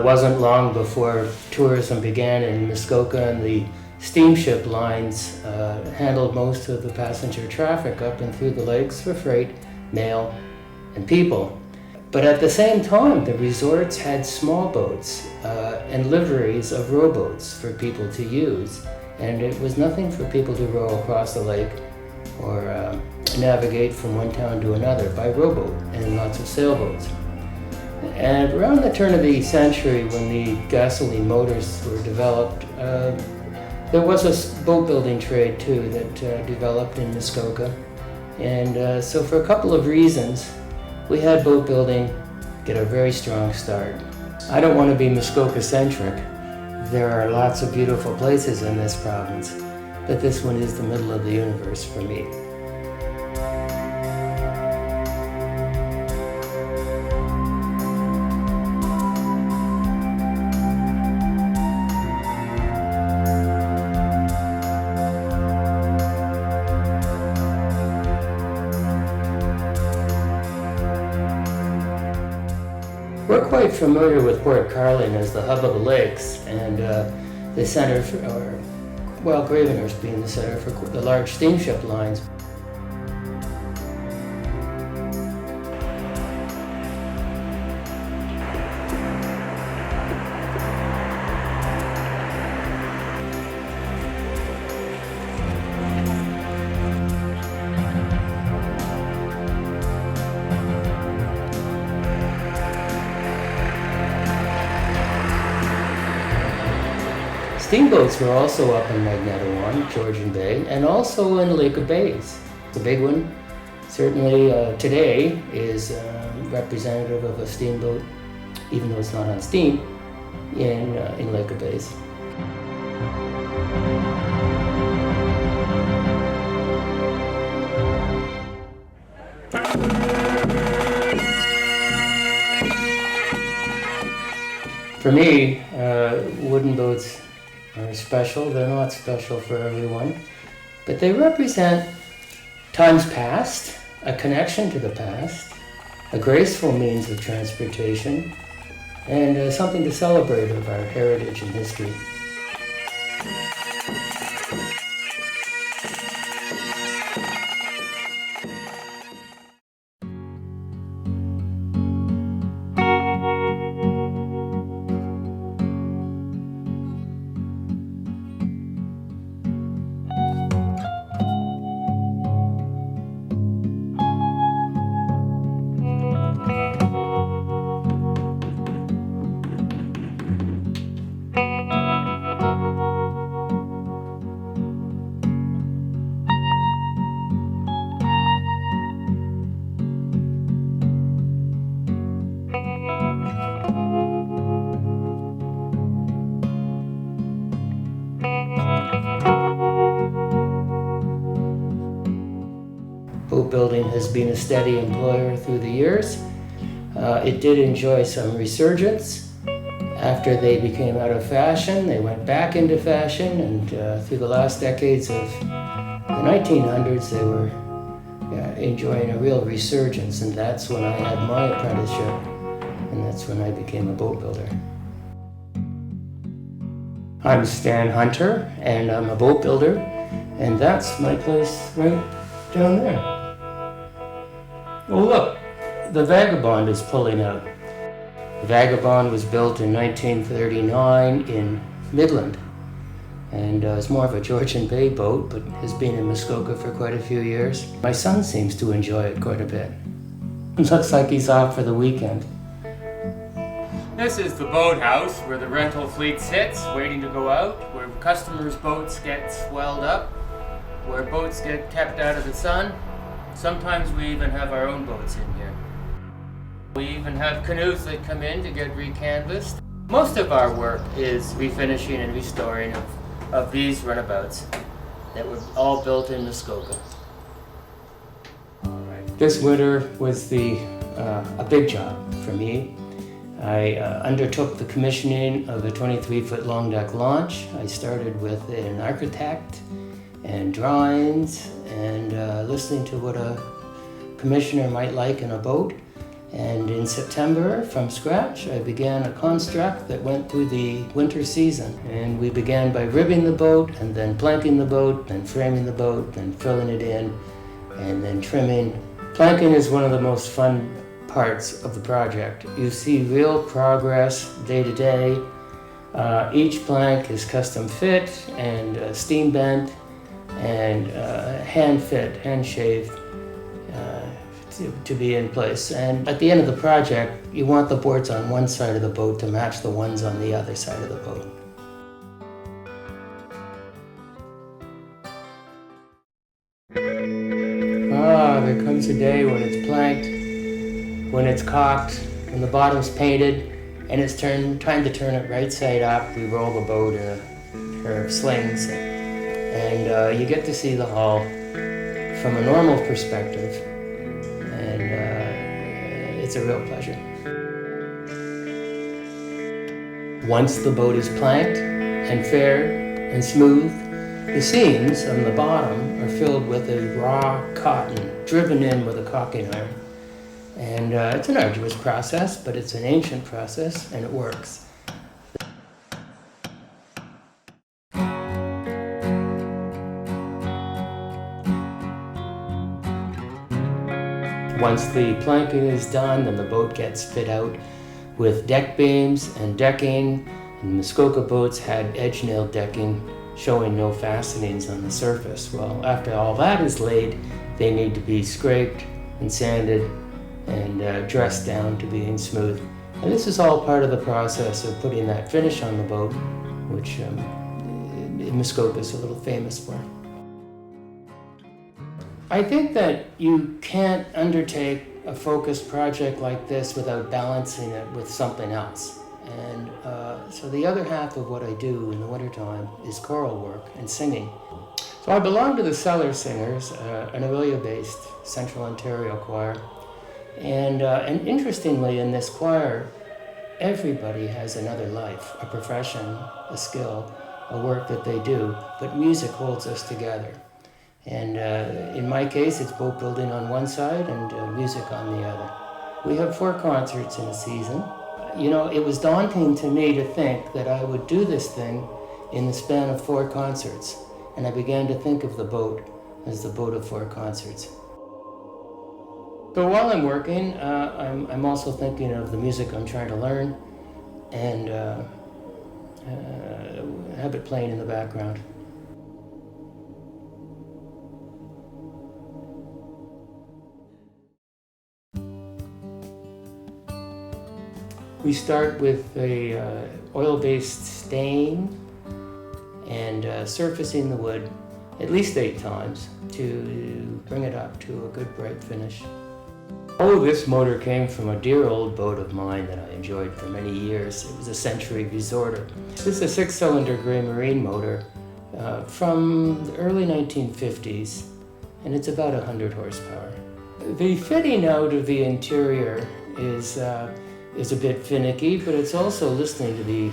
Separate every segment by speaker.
Speaker 1: wasn't long before tourism began in Muskoka, and the steamship lines handled most of the passenger traffic up and through the lakes for freight, mail, and people. But at the same time, the resorts had small boats and liveries of rowboats for people to use, and it was nothing for people to row across the lake or navigate from one town to another by rowboat, and lots of sailboats. And around the turn of the century, when the gasoline motors were developed, there was a boat building trade too that developed in Muskoka. And so for a couple of reasons, we had boat building get a very strong start. I don't want to be Muskoka-centric. There are lots of beautiful places in this province, but this one is the middle of the universe for me. We're quite familiar with Port Carling as the hub of the lakes, and the center for, Gravenhurst being the center for the large steamship lines. Steamboats were also up in Magnetawan, Georgian Bay, and also in Lake of Bays. The big one, certainly today, is representative of a steamboat, even though it's not on steam, in Lake of Bays. For me, wooden boats are special. They're not special for everyone, but they represent times past, a connection to the past, a graceful means of transportation, and something to celebrate of our heritage and history. Boat building has been a steady employer through the years. It did enjoy some resurgence. After they became out of fashion, they went back into fashion, and through the last decades of the 1900s, they were enjoying a real resurgence, and that's when I had my apprenticeship, and that's when I became a boat builder. I'm Stan Hunter, and I'm a boat builder, and that's my place right down there. Oh look, the Vagabond is pulling out. The Vagabond was built in 1939 in Midland, and it's more of a Georgian Bay boat, but has been in Muskoka for quite a few years. My son seems to enjoy it quite a bit. It looks like he's off for the weekend.
Speaker 2: This is the boathouse where the rental fleet sits, waiting to go out, where customers' boats get swelled up, where boats get kept out of the sun. Sometimes we even have our own boats in here. We even have canoes that come in to get recanvassed. Most of our work is refinishing and restoring of these runabouts that were all built in Muskoka.
Speaker 1: This winter was a big job for me. I undertook the commissioning of a 23-foot long deck launch. I started with an architect and drawings and listening to what a commissioner might like in a boat. And in September, from scratch, I began a construct that went through the winter season. And we began by ribbing the boat, and then planking the boat, then framing the boat, then filling it in, and then trimming. Planking is one of the most fun parts of the project. You see real progress day to day. Each plank is custom fit and steam bent and hand fit, hand shaved. To be in place. And at the end of the project, you want the boards on one side of the boat to match the ones on the other side of the boat. There comes a day when it's planked, when it's caulked, when the bottom's painted, and it's time to turn it right side up. We roll the boat in a pair of slings, and you get to see the hull from a normal perspective. It's a real pleasure. Once the boat is planked and faired and smooth, the seams on the bottom are filled with a raw cotton driven in with a caulking iron. And it's an arduous process, but it's an ancient process and it works. Once the planking is done, then the boat gets fit out with deck beams and decking. And Muskoka boats had edge-nailed decking showing no fastenings on the surface. Well, after all that is laid, they need to be scraped and sanded and dressed down to being smooth. And this is all part of the process of putting that finish on the boat, which Muskoka is a little famous for. I think that you can't undertake a focused project like this without balancing it with something else. And so the other half of what I do in the wintertime is choral work and singing. So I belong to the Cellar Singers, an Orillia-based Central Ontario choir. And interestingly, in this choir, everybody has another life, a profession, a skill, a work that they do, but music holds us together. And in my case, it's boat building on one side and music on the other. We have 4 concerts in a season. You know, it was daunting to me to think that I would do this thing in the span of 4 concerts. And I began to think of the boat as the boat of 4 concerts. So while I'm working, I'm also thinking of the music I'm trying to learn and have it playing in the background. We start with a oil-based stain and surfacing the wood at least 8 times to bring it up to a good bright finish. Oh, this motor came from a dear old boat of mine that I enjoyed for many years. It was a Century Resorter. This is a 6-cylinder gray marine motor from the early 1950s, and it's about 100 horsepower. The fitting out of the interior is a bit finicky, but it's also listening to the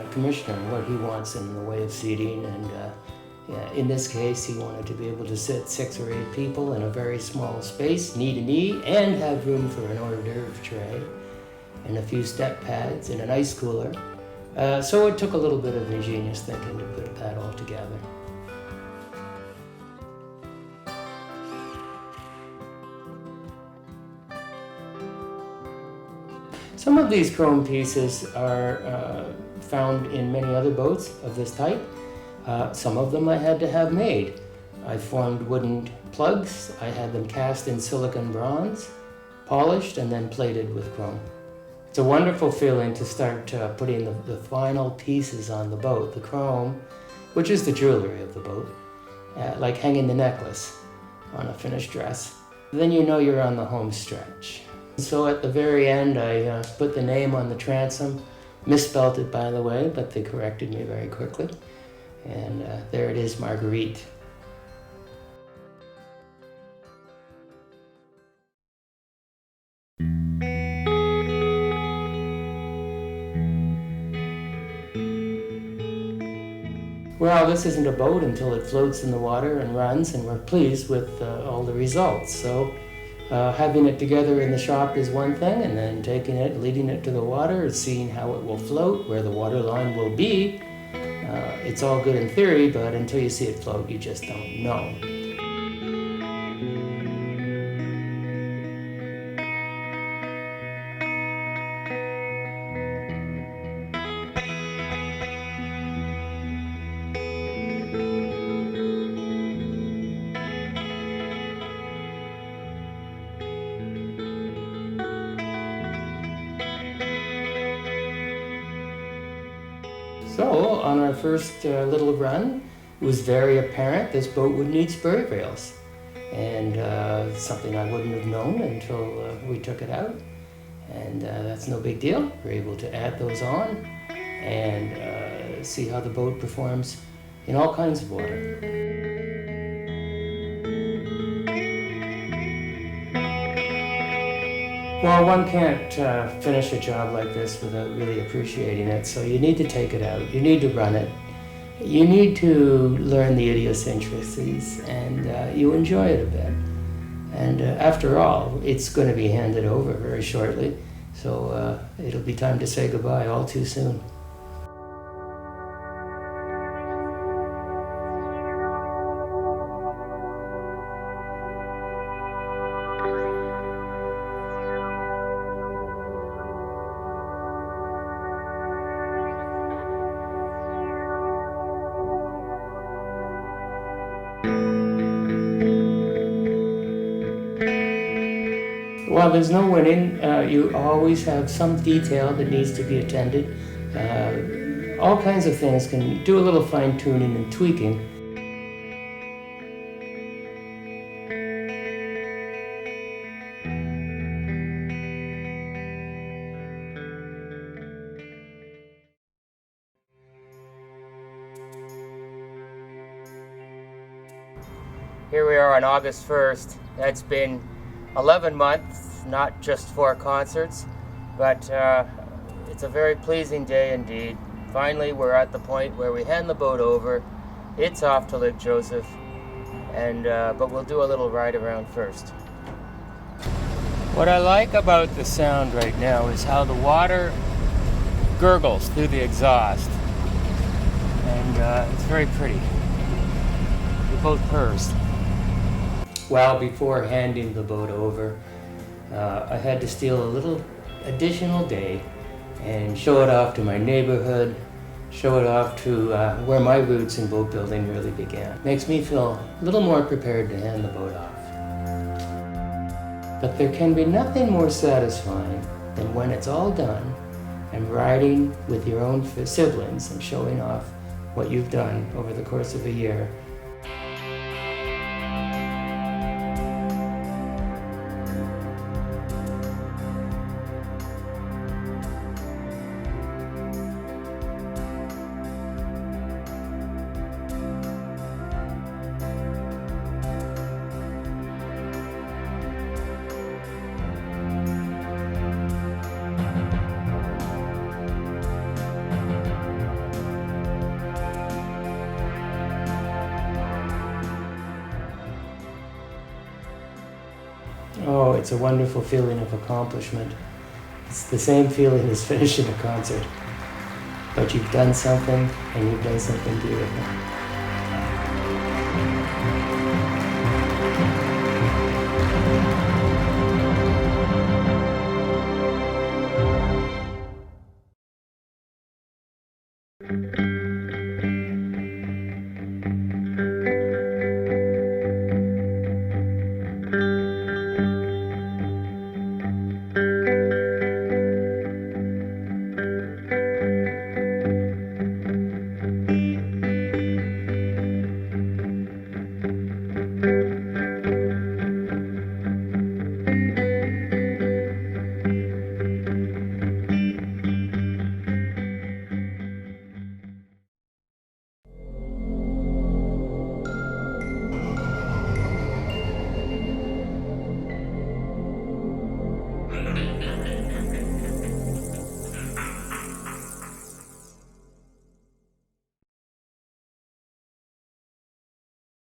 Speaker 1: commissioner and what he wants in the way of seating. And in this case, he wanted to be able to sit 6 or 8 people in a very small space, knee to knee, and have room for an hors d'oeuvre tray and a few step pads and an ice cooler. So it took a little bit of ingenious thinking to put that all together. Some of these chrome pieces are found in many other boats of this type. Some of them I had to have made. I formed wooden plugs. I had them cast in silicon bronze, polished, and then plated with chrome. It's a wonderful feeling to start putting the final pieces on the boat, the chrome, which is the jewelry of the boat, like hanging the necklace on a finished dress. Then you know you're on the home stretch. So at the very end, I put the name on the transom, misspelled it by the way, but they corrected me very quickly. And there it is, Marguerite. Well, this isn't a boat until it floats in the water and runs, and we're pleased with all the results. So Having it together in the shop is one thing, and then taking it, leading it to the water, seeing how it will float, where the water line will be. It's all good in theory, but until you see it float, you just don't know. So on our first little run, it was very apparent this boat would need spur rails, and something I wouldn't have known until we took it out, and that's no big deal. We're able to add those on and see how the boat performs in all kinds of water. Well, one can't finish a job like this without really appreciating it, so you need to take it out, you need to run it, you need to learn the idiosyncrasies, and you enjoy it a bit. And after all, it's going to be handed over very shortly, so it'll be time to say goodbye all too soon. While there's no winning, you always have some detail that needs to be attended. All kinds of things can do a little fine-tuning and tweaking.
Speaker 2: Here we are on August 1st. That's been 11 months, not just 4 concerts, but it's a very pleasing day indeed. Finally, we're at the point where we hand the boat over. It's off to Lake Joseph, and but we'll do a little ride around first. What I like about the sound right now is how the water gurgles through the exhaust, and it's very pretty. They're both purrs.
Speaker 1: Well, before handing the boat over, I had to steal a little additional day and show it off to my neighborhood, show it off to where my roots in boat building really began. Makes me feel a little more prepared to hand the boat off. But there can be nothing more satisfying than when it's all done and riding with your own siblings and showing off what you've done over the course of a year. Oh, it's a wonderful feeling of accomplishment. It's the same feeling as finishing a concert. But you've done something, and you've done something beautiful.